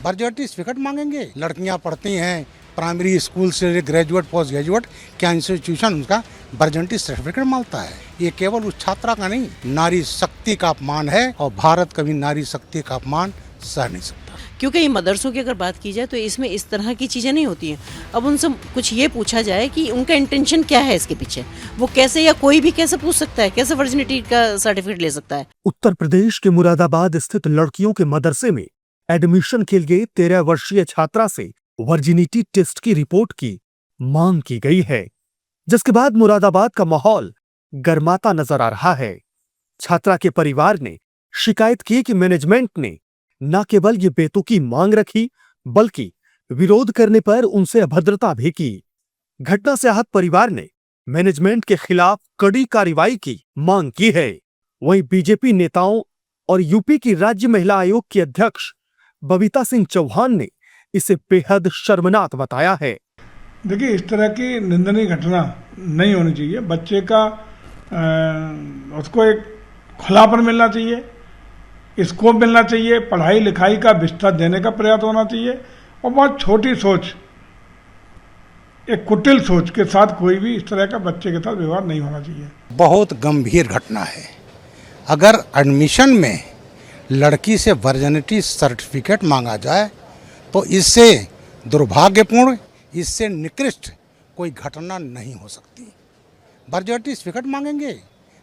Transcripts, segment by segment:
Birth certificate मांगेंगे। लड़कियां पढ़ती हैं प्राइमरी स्कूल से ग्रेजुएट पोस्ट ग्रेजुएट, क्या इंस्टीट्यूशन उनका बर्थ सर्टिफिकेट मांगता है? ये केवल उस छात्रा का नहीं, नारी शक्ति का अपमान है और भारत कभी नारी शक्ति का अपमान सह नहीं सकता। क्योंकि ये मदरसों की अगर बात की जाए तो इसमें इस तरह की चीज़ें नहीं होती हैं। अब उनसे कुछ ये पूछा जाए कि उनका इंटेंशन क्या है इसके पीछे, वो कैसे, या कोई भी कैसे पूछ सकता है, कैसे वर्जिनिटी का सर्टिफिकेट ले सकता है? उत्तर प्रदेश के मुरादाबाद स्थित लड़कियों के मदरसे में एडमिशन के लिए 13 वर्षीय छात्रा से वर्जिनिटी टेस्ट की रिपोर्ट की मांग की गई है, जिसके बाद मुरादाबाद का माहौल गर्माता नजर आ रहा है। छात्रा के परिवार ने शिकायत की कि मैनेजमेंट ने न केवल ये बेतुकी मांग रखी, बल्कि विरोध करने पर उनसे अभद्रता भी की। घटना से आहत परिवार ने मैनेजमेंट के खिलाफ कड़ी कार्रवाई की मांग की है। वहीं बीजेपी नेताओं और यूपी की राज्य महिला आयोग की अध्यक्ष बबीता सिंह चौहान ने इसे बेहद शर्मनाक बताया है। देखिए, इस तरह की निंदनीय घटना नहीं होनी चाहिए। बच्चे का उसको एक खुलापन मिलना चाहिए, स्कोप मिलना चाहिए, पढ़ाई लिखाई का विस्तार देने का प्रयास होना चाहिए, और बहुत छोटी सोच, एक कुटिल सोच के साथ कोई भी इस तरह का बच्चे के साथ व्यवहार नहीं होना चाहिए। बहुत गंभीर घटना है। अगर एडमिशन में लड़की से वर्जिनिटी सर्टिफिकेट मांगा जाए तो इससे दुर्भाग्यपूर्ण, इससे निकृष्ट कोई घटना नहीं हो सकती। बर्थ सर्टिफिकेट मांगेंगे।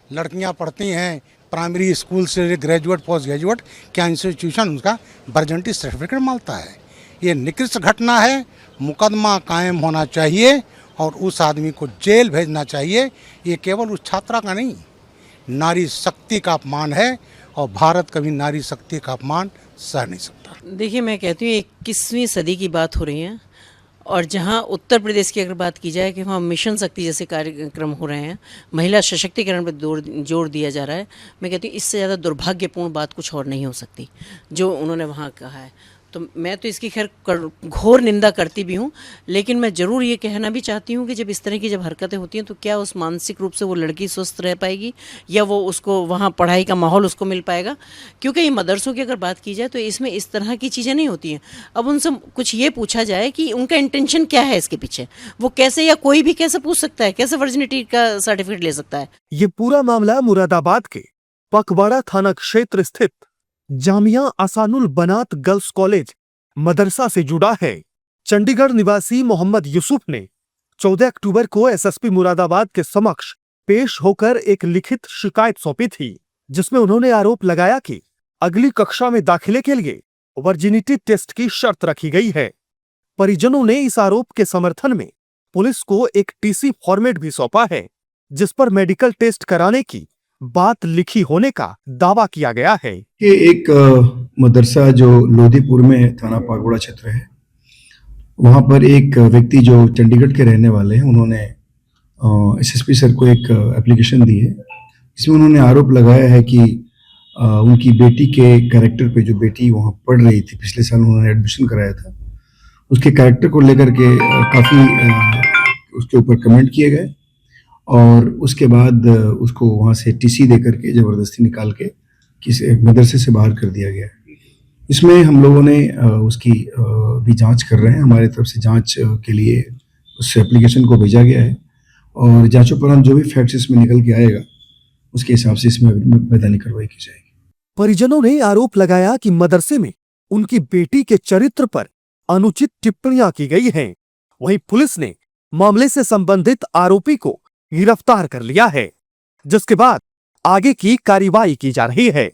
लड़कियां पढ़ती हैं प्राइमरी स्कूल से ग्रेजुएट पोस्ट ग्रेजुएट, क्या इंस्टीट्यूशन उनका बर्थ सर्टिफिकेट मांगता है? ये निकृष्ट घटना है। मुकदमा कायम होना चाहिए और उस आदमी को जेल भेजना चाहिए। ये केवल उस छात्रा का नहीं, नारी शक्ति का अपमान है और भारत कभी नारी शक्ति का अपमान सह नहीं सकता। देखिए, मैं कहती हूँ 21वीं सदी की बात हो रही है, और जहाँ उत्तर प्रदेश की अगर बात की जाए कि वहाँ मिशन शक्ति जैसे कार्यक्रम हो रहे हैं, महिला सशक्तिकरण पर जोर दिया जा रहा है, मैं कहती हूँ इससे ज़्यादा दुर्भाग्यपूर्ण बात कुछ और नहीं हो सकती जो उन्होंने वहाँ कहा है। तो मैं तो इसकी खैर घोर निंदा करती भी हूँ, लेकिन मैं ज़रूर ये कहना भी चाहती हूँ कि जब इस तरह की हरकतें होती हैं तो क्या उस मानसिक रूप से वो लड़की स्वस्थ रह पाएगी, या वो उसको वहाँ पढ़ाई का माहौल उसको मिल पाएगा? क्योंकि ये मदरसों की अगर बात की जाए तो इसमें इस तरह की चीज़ें नहीं होती हैं। अब उनसे कुछ ये पूछा जाए कि उनका इंटेंशन क्या है इसके पीछे, वो कैसे, या कोई भी कैसे पूछ सकता है, कैसे वर्जिनिटी का सर्टिफिकेट ले सकता है? ये पूरा मामला मुरादाबाद के पकवाड़ा थाना क्षेत्र स्थित जामिया असानुल बनात गर्ल्स कॉलेज मदरसा से जुड़ा है। चंडीगढ़ निवासी मोहम्मद यूसुफ ने 14 अक्टूबर को एसएसपी मुरादाबाद के समक्ष पेश होकर एक लिखित शिकायत सौंपी थी, जिसमें उन्होंने आरोप लगाया कि अगली कक्षा में दाखिले के लिए वर्जिनिटी टेस्ट की शर्त रखी गई है। परिजनों ने इस आरोप के समर्थन में पुलिस को एक टीसी फॉर्मेट भी सौंपा है, जिस पर मेडिकल टेस्ट कराने की बात लिखी होने का दावा किया गया है। ये एक मदरसा जो लोधीपुर में थाना पकवाड़ा क्षेत्र है, वहाँ पर एक व्यक्ति जो चंडीगढ़ के रहने वाले हैं, उन्होंने एसएसपी सर को एक एप्लीकेशन दी है। इसमें उन्होंने आरोप लगाया है कि उनकी बेटी के कैरेक्टर पे, जो बेटी वहाँ पढ़ रही थी, पिछले साल उन्होंने एडमिशन कराया था, उसके कैरेक्टर को लेकर के काफ़ी उसके ऊपर कमेंट किए गए, और उसके बाद उसको वहाँ से टीसी दे करके ज़बरदस्ती निकाल के किसी मदरसे से बाहर कर दिया गया है। इसमें हम लोगों ने उसकी भी जांच कर रहे हैं। हमारे तरफ से जांच के लिए उस एप्लीकेशन को भेजा गया है, और जांचोपरांत जो भी फैक्ट्स इसमें निकल के आएगा उसके हिसाब से इसमें वैधानिक कार्रवाई की जाएगी। परिजनों ने आरोप लगाया कि मदरसे में उनकी बेटी के चरित्र पर अनुचित टिप्पणियां की गई हैं। वहीं पुलिस ने मामले से संबंधित आरोपी को गिरफ्तार कर लिया है, जिसके बाद आगे की कार्रवाई की जा रही है।